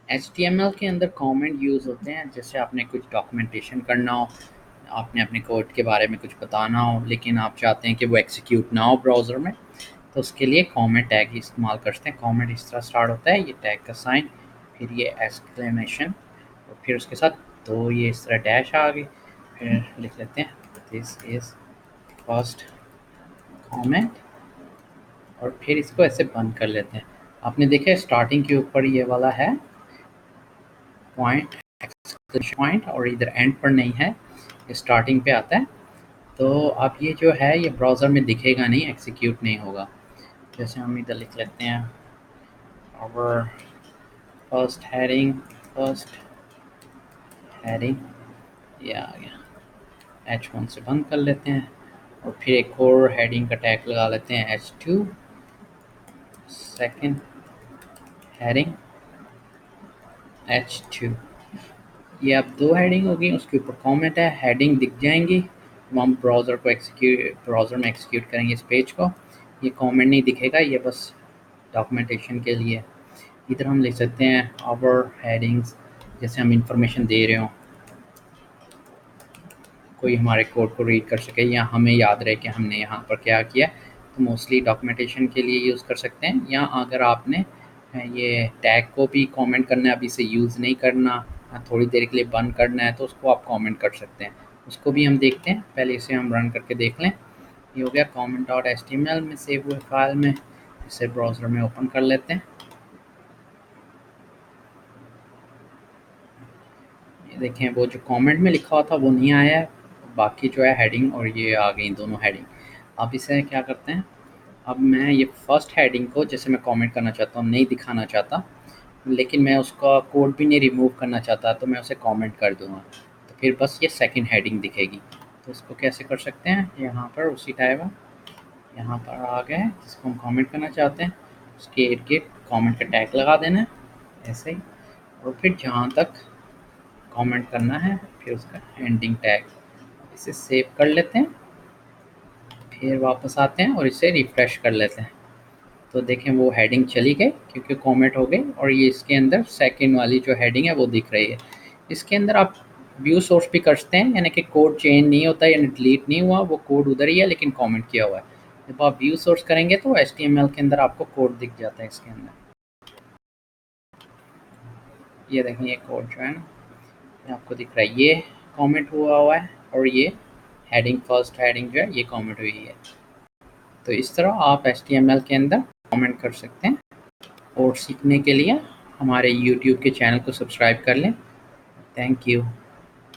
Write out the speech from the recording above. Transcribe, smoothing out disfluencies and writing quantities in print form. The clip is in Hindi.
HTML के अंदर कमेंट यूज़ होते हैं, जैसे आपने कुछ डॉक्यूमेंटेशन करना हो, आपने अपने कोड के बारे में कुछ बताना हो, लेकिन आप चाहते हैं कि वो एग्जीक्यूट ना हो ब्राउज़र में, तो उसके लिए कमेंट टैग इस्तेमाल करते हैं। कमेंट इस तरह स्टार्ट होता है, ये टैग का साइन, फिर ये एक्सक्लेमेशन, और फिर उसके साथ दो ये इस तरह डैश आ गई, फिर लिख लेते हैं दिस इज़ फर्स्ट कमेंट, और फिर इसको ऐसे बंद कर लेते हैं। आपने देखा स्टार्टिंग के ऊपर ये वाला है पॉइंट, एक्सक्लेमेशन पॉइंट, और इधर एंड पर नहीं है, ये स्टार्टिंग पे आता है। तो अब ये जो है ये ब्राउज़र में दिखेगा नहीं, एग्जीक्यूट नहीं होगा। जैसे हम इधर लिख लेते हैं our फर्स्ट हेडिंग, ये आ गया। H1 से बंद कर लेते हैं, और फिर एक और हेडिंग का टैग लगा लेते हैं H2 सेकेंड हेडिंग H2। ये अब दो हेडिंग होगी, उसके ऊपर कमेंट है, हेडिंग दिख जाएंगी, तो हम ब्राउज़र में एक्सिक्यूट करेंगे इस पेज को। ये कमेंट नहीं दिखेगा, ये बस डॉक्यूमेंटेशन के लिए। इधर हम लिख सकते हैं आवर हेडिंग्स, जैसे हम इंफॉर्मेशन दे रहे हो, कोई हमारे कोड को रीड कर सके या हमें याद रहे कि हमने यहाँ पर क्या किया, तो मोस्टली डॉक्यूमेंटेशन के लिए यूज़ कर सकते हैं। या अगर आपने ये टैग को भी कमेंट करना है, अभी से यूज़ नहीं करना, थोड़ी देर के लिए बंद करना है, तो उसको आप कमेंट कर सकते हैं। उसको भी हम देखते हैं, पहले इसे हम रन करके देख लें। ये हो गया comment.html में सेव हुए फाइल में, इसे ब्राउज़र में ओपन कर लेते हैं। ये देखें वो जो कमेंट में लिखा हुआ था वो नहीं आया है, बाकी जो है हेडिंग और ये आ गई दोनों हेडिंग। अब इसे क्या करते हैं, अब मैं ये फर्स्ट हेडिंग को जैसे मैं कमेंट करना चाहता हूँ, नहीं दिखाना चाहता, लेकिन मैं उसका कोड भी नहीं रिमूव करना चाहता, तो मैं उसे कमेंट कर दूँगा, तो फिर बस ये सेकंड हेडिंग दिखेगी। तो इसको कैसे कर सकते हैं, यहाँ पर उसी टाइप यहाँ पर आ गए जिसको हम कमेंट करना चाहते हैं, उसके इर्द गिर्द कमेंट का टैग लगा देना है ऐसे ही, और फिर जहाँ तक कमेंट करना है फिर उसका एंडिंग टैग। इसे सेव कर लेते हैं, फिर वापस आते हैं और इसे रिफ़्रेश कर लेते हैं। तो देखें वो हेडिंग चली गई क्योंकि कमेंट हो गई, और ये इसके अंदर सेकंड वाली जो हेडिंग है वो दिख रही है। इसके अंदर आप व्यू सोर्स भी कर सकते हैं, यानी कि कोड चेंज नहीं होता, यानी डिलीट नहीं हुआ, वो कोड उधर ही है लेकिन कमेंट किया हुआ है। जब आप व्यू सोर्स करेंगे तो HTML के अंदर आपको कोड दिख जाता है इसके अंदर। ये देखें ये कोड जो है ना, ये आपको दिख रहा है, ये कमेंट हुआ है, और ये हेडिंग फर्स्ट हेडिंग जो है ये कमेंट हुई है। तो इस तरह आप HTML के अंदर कमेंट कर सकते हैं। और सीखने के लिए हमारे YouTube के चैनल को सब्सक्राइब कर लें। Thank you.